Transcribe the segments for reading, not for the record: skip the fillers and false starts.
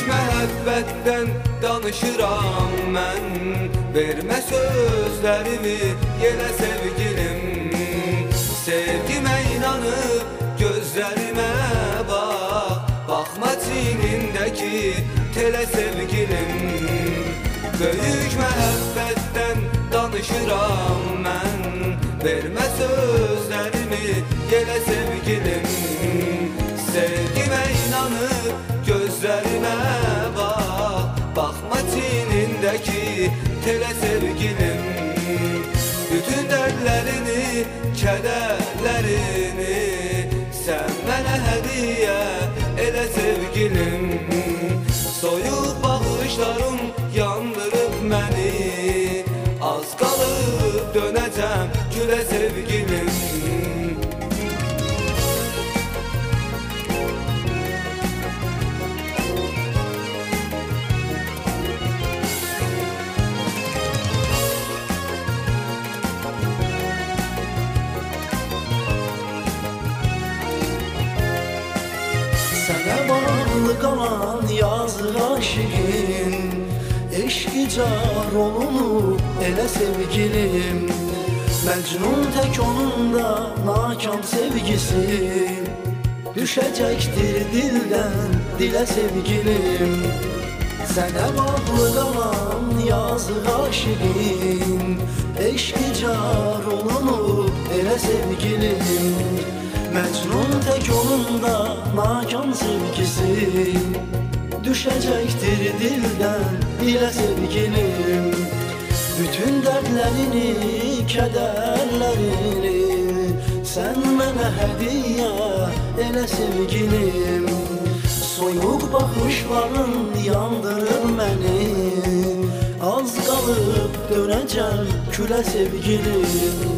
məhəbbətdən danışıram mən. Vermə sözlərimi yenə sevgilim. Sevgimə inanıb gözlərimə bax, baxma çiynindəki telə sevgilim. Böyük məhəbbətdən danışıram mən. Vermə sözlərimi yenə sevgilim. Sevgimə inanıb gözlərimə bax, baxma çiynindəki telə sevgilim. Bütün dərdlərini, kədərlərini sən mənə hədiyyə elə sevgilim. Soyuq baxışların yandırıb məni, az qalıb dönəcəm gülə sevgilim. Sənə bağlı qalan yazıq aşiqin, eşqi car olunub elə sevgilim. Məcnun tək onun da nakam sevgisi, düşəcəkdir dildən dilə sevgilim. Sənə bağlı qalan yazıq aşiqin, eşqi car olunub elə sevgilim. Məcnun tək onun da nakam sevgisi, düşəcəkdir dildən dilə sevgilim. Bütün dərdlərini, kədərlərini sən mənə hədiyyə elə sevgilim. Soyuq baxışların yandırır məni, az qalıb dönəcəm külə sevgilim.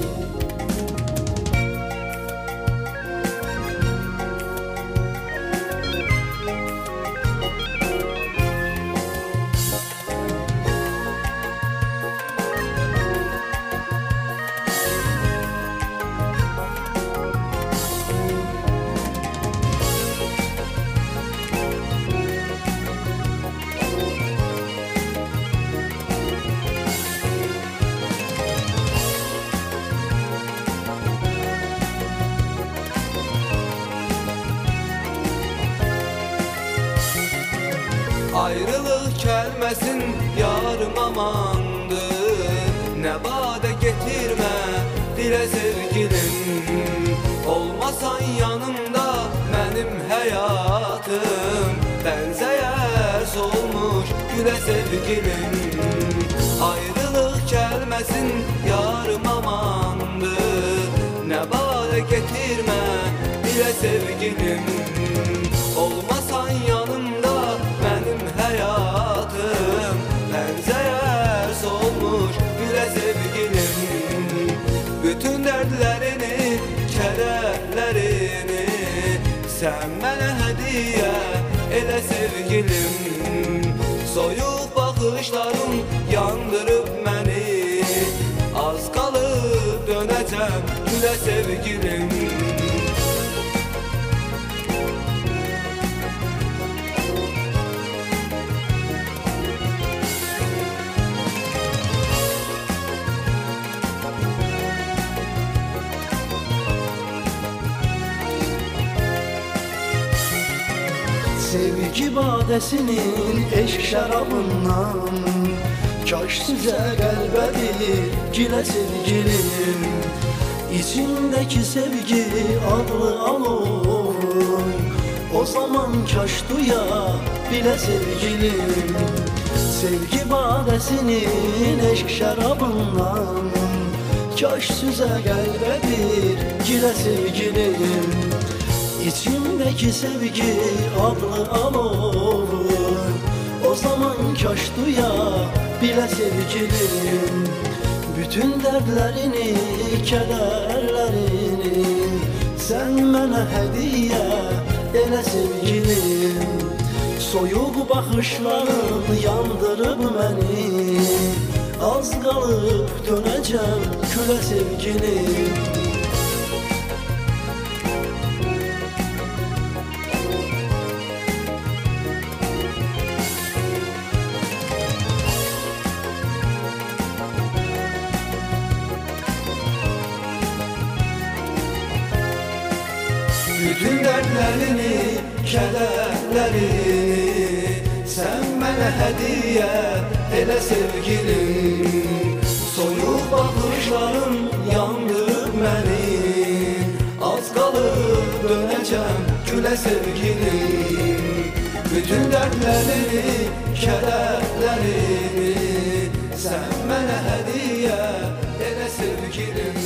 Ayrılıq kəlməsin yarım amandır, nə badə getirmə dilə sevgilim. Olmasan yanımda mənim həyatım, bənzəyər solmuş gülə sevgilim. Ayrılıq kəlməsin yarım amandır, nə badə getirmə dilə sevgilim. Olmasan yanımda mənim həyatım, bənzəyər solmuş gülə sevgilim. Bütün dərdlərini, kədərlərini sən mənə hədiyyə elə sevgilim. Soyuq baxışların yandırıb məni, az qalıb dönəcəm gülə sevgilim. Sevgi badəsinin eşq şərabından, kaş sizə qəlbə bir gilə sevgilim. İçindəki sevgi adlı alov, o zaman kaş duya bilə sevgilim. Sevgi badəsinin eşq şərabından, kaş sizə qəlbə bir gilə sevgilim. İçimdeki sevgi adlı alov, o zaman kaş duya bilə sevgilim. Bütün dərdlərini, kədərlərini sən mənə hədiyyə elə sevgilim. Soyuq baxışların yandırıb məni, az qalıb dönəcəm külə sevgilim. bütün dərdlərini, kədərlərini. Sən mənə hədiyyə elə sevgilim, soyuq baxışların yandırıb məni. Az qalıb dönəcəm gülə sevgilim, bütün dərdlərini, kədərlərini. Sən mənə hədiyyə elə sevgilim.